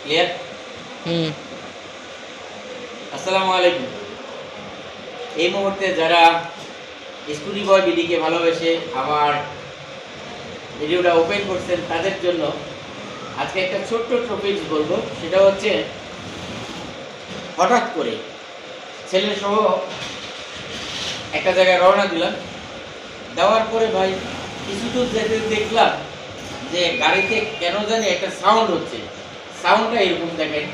Clear? হুম। আসসালামু আলাইকুম। এই মুহূর্তে যারা স্টুডি বয় বিডিকে ভালোবেসে আমার ভিডিওটা ওপেন করছেন তাদের জন্য আজকে একটা ছোট্ট টপিকস বলবো। সেটা হচ্ছে হঠাৎ করে ছেলে সহ একটা জায়গায় রওনা দিলাম। দেওয়ার পরে ভাই কিছু দূর যেতে দেখলাম যে গাড়িতে কেন জানি একটা সাউন্ড হচ্ছে। সাউন্ডটা এরকম দেখেন,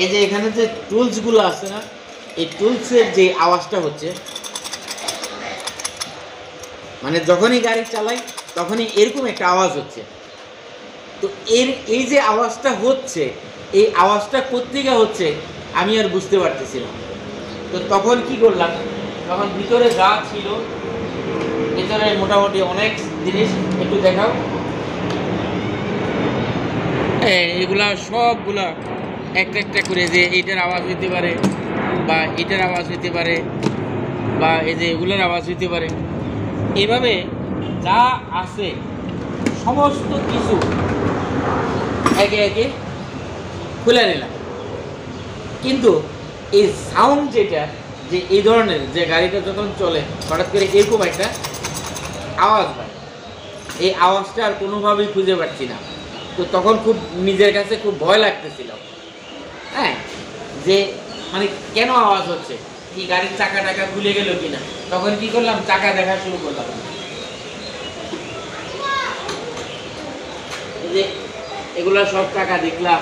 এই যে এখানে যে টুলসগুলো আছে না, এই টুলসের যে আওয়াজটা হচ্ছে, মানে যখনই গাড়ি চালাই তখনই এরকম একটা আওয়াজ হচ্ছে। তো এই যে আওয়াজটা হচ্ছে, এই আওয়াজটা কোত্থেকে হচ্ছে আমি আর বুঝতে পারতেছি না। তো তখন কি করলাম, তখন ভিতরে যা ছিল, ভিতরে মোটামুটি অনেক জিনিস একটু দেখাও। এগুলা সবগুলা একটা একটা করে, যে এইটার আওয়াজ হইতে পারে বা এটার আওয়াজ হইতে পারে বা এই যে এগুলোর আওয়াজ হইতে পারে, এভাবে যা আছে সমস্ত কিছু একে একে খুলে নিলাম। কিন্তু এই সাউন্ড যেটা, যে এই ধরনের যে গাড়িটা যখন চলে হঠাৎ করে এরকম একটা আওয়াজ হয়, এই আওয়াজটা আর কোনোভাবেই খুঁজে পাচ্ছি না। তো তখন খুব নিজের কাছে খুব ভয় লাগতেছিল, হ্যাঁ, যে মানে কেন আওয়াজ হচ্ছে, কি গাড়ির চাকা টাকা খুলে গেল কিনা। তখন কি করলাম, চাকা দেখা শুরু করলাম। এই যে এগুলা সব চাকা দেখলাম,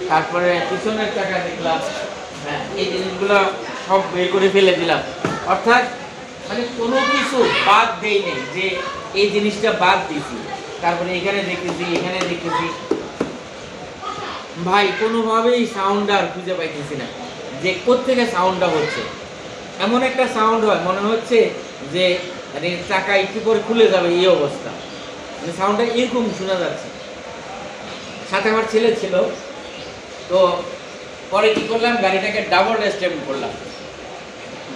তারপরে পিছনের চাকা দেখলাম, হ্যাঁ, এই জিনিসগুলো সব বের করে ফেলে দিলাম। অর্থাৎ মানে কোনো কিছু বাদ দেই নেই যে এই জিনিসটা বাদ দিছি। তারপরে এখানে দেখতেছি, এখানে দেখতেছি, ভাই কোনোভাবেই সাউন্ড আর খুঁজে পাইতেছি না যে কোত্থেকে সাউন্ডটা হচ্ছে। এমন একটা সাউন্ড হয় মনে হচ্ছে যে মানে চাকা একটু পরে খুলে যাবে, এই অবস্থা, মানে সাউন্ডটা এরকম শোনা যাচ্ছে। সাথে আমার ছেলে ছিল। তো পরে কি করলাম, গাড়িটাকে ডাবল স্ট্যান্ড করলাম।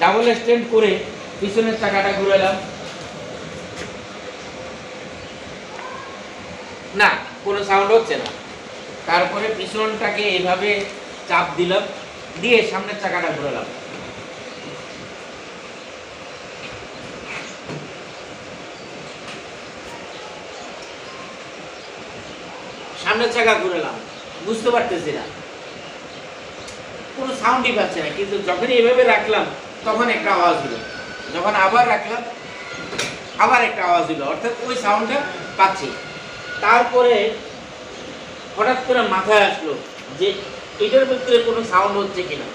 ডাবল স্ট্যান্ড করে পিছনের চাকাটা ঘুরালাম, না কোনো সাউন্ড হচ্ছে না। তারপরে পিছনটাকে এইভাবে চাপ দিলাম, দিয়ে সামনের চাকাটা ঘুরালাম। সামনের চাকা ঘুরালাম, বুঝতে পারতেছি না, কোনো সাউন্ডই পাচ্ছে না। কিন্তু যখনই এভাবে রাখলাম তখন একটা আওয়াজ হলো, যখন আবার রাখলাম আবার একটা আওয়াজ হলো, অর্থাৎ ওই সাউন্ডটা পাচ্ছি। তারপরে হঠাৎ করে মাথায় আসলো যে এটার ভিতরে কোনো সাউন্ড হচ্ছে কিনা।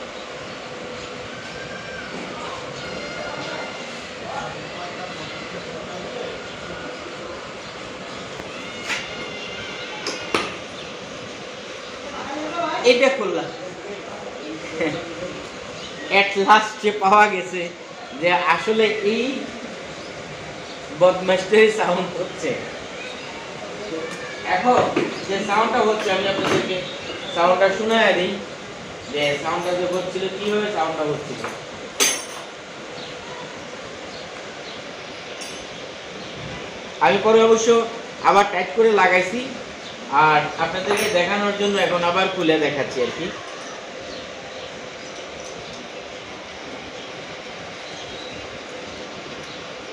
এটা করলাম, এট লাস্টে পাওয়া গেছে যে আসলে এই বদমাশটাই সাউন্ড হচ্ছে। এখন যে সাউন্ডটা হচ্ছে আমি আপনাদেরকে সাউন্ডটা শোনায় দিই, যে সাউন্ডটা যে হচ্ছিল, কিভাবে সাউন্ডটা হচ্ছিল। আমি পরে অবশ্য আবার টাইট করে লাগাইছি, আর আপনাদেরকে দেখানোর জন্য এখন আবার খুলে দেখাচ্ছি আর কি।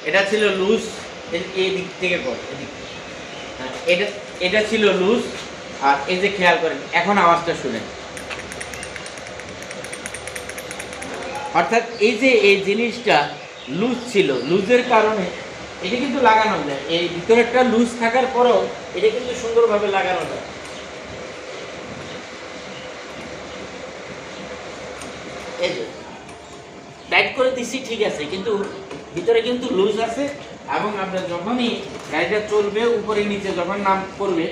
এটা ছিল লুজ, এই দিক থেকে পর এদিক, হ্যাঁ, এটা এটা ছিল লুজ। আর এই যে খেয়াল করেন, এখন আওয়াজটা শুনেন। অর্থাৎ এই যে এই জিনিসটা লুজ ছিল, লুজের কারণে এটা কিন্তু লাগানো যায়। এই ভিতরেরটা লুজ থাকার পরেও এটা কিন্তু সুন্দরভাবে লাগানো যায়। এই যে টাইট করে দিচ্ছি ঠিক আছে, কিন্তু ভিতরে কিন্তু লুজ আছে। এবং আপনার যখনই গাড়িটা চলবে, উপরে নিচে যখন নাম করবে,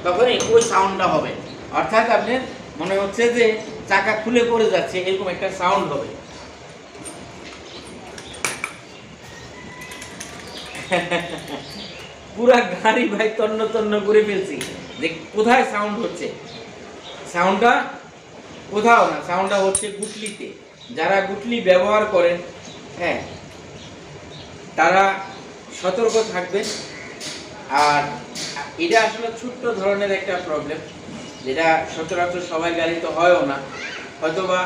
তখনই ওই সাউন্ডটা হবে। অর্থাৎ আপনার মনে হচ্ছে যে চাকা খুলে পড়ে যাচ্ছে, এরকম একটা সাউন্ড হবে। পুরা গাড়ি ভাই তন্ন তন্ন করে ফেলছি যে কোথায় সাউন্ড হচ্ছে। সাউন্ডটা কোথাও না, সাউন্ডটা হচ্ছে গুটলিতে। যারা গুটলি ব্যবহার করেন, হ্যাঁ, তারা সতর্ক থাকবেন। আর এটা আসলে ছোট্ট ধরনের একটা প্রবলেম, যেটা সচরাচর সবাই গাড়িতে হয়ও না, হয়তোবা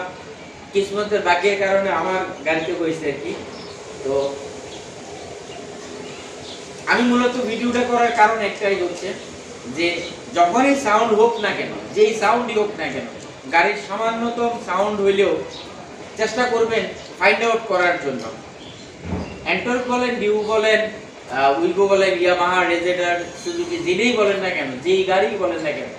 কিসমতের বাকির কারণে আমার গাড়িতে হয়েছে আর কি। তো আমি মূলত ভিডিওটা করার কারণ একটাই হচ্ছে যে যখনই সাউন্ড হোক না কেন, যেই সাউন্ডই হোক না কেন, গাড়ির সামান্যতম সাউন্ড হইলেও চেষ্টা করবেন ফাইন্ড আউট করার জন্য। অ্যান্টর্ক বলেন, ডিউ বলেন, উইগো বলেন, ইয়ামাহা, রেজেডার, সুজুকি, যেটাই বলেন না কেন, যেই গাড়ি বলেন না কেন,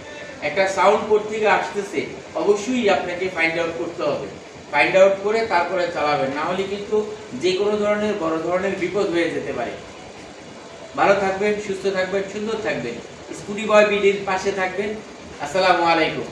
একটা সাউন্ড কোথা থেকে আসতেছে অবশ্যই আপনাকে ফাইন্ড আউট করতে হবে। ফাইন্ড আউট করে তারপরে চালাবেন, না হলে কিন্তু যে কোনো ধরনের বড় ধরনের বিপদ হয়ে যেতে পারে। ভালো থাকবেন, সুস্থ থাকবেন, সুন্দর থাকবেন। স্কুটি বয় বিডির পাশে থাকবেন। আসসালামু আলাইকুম।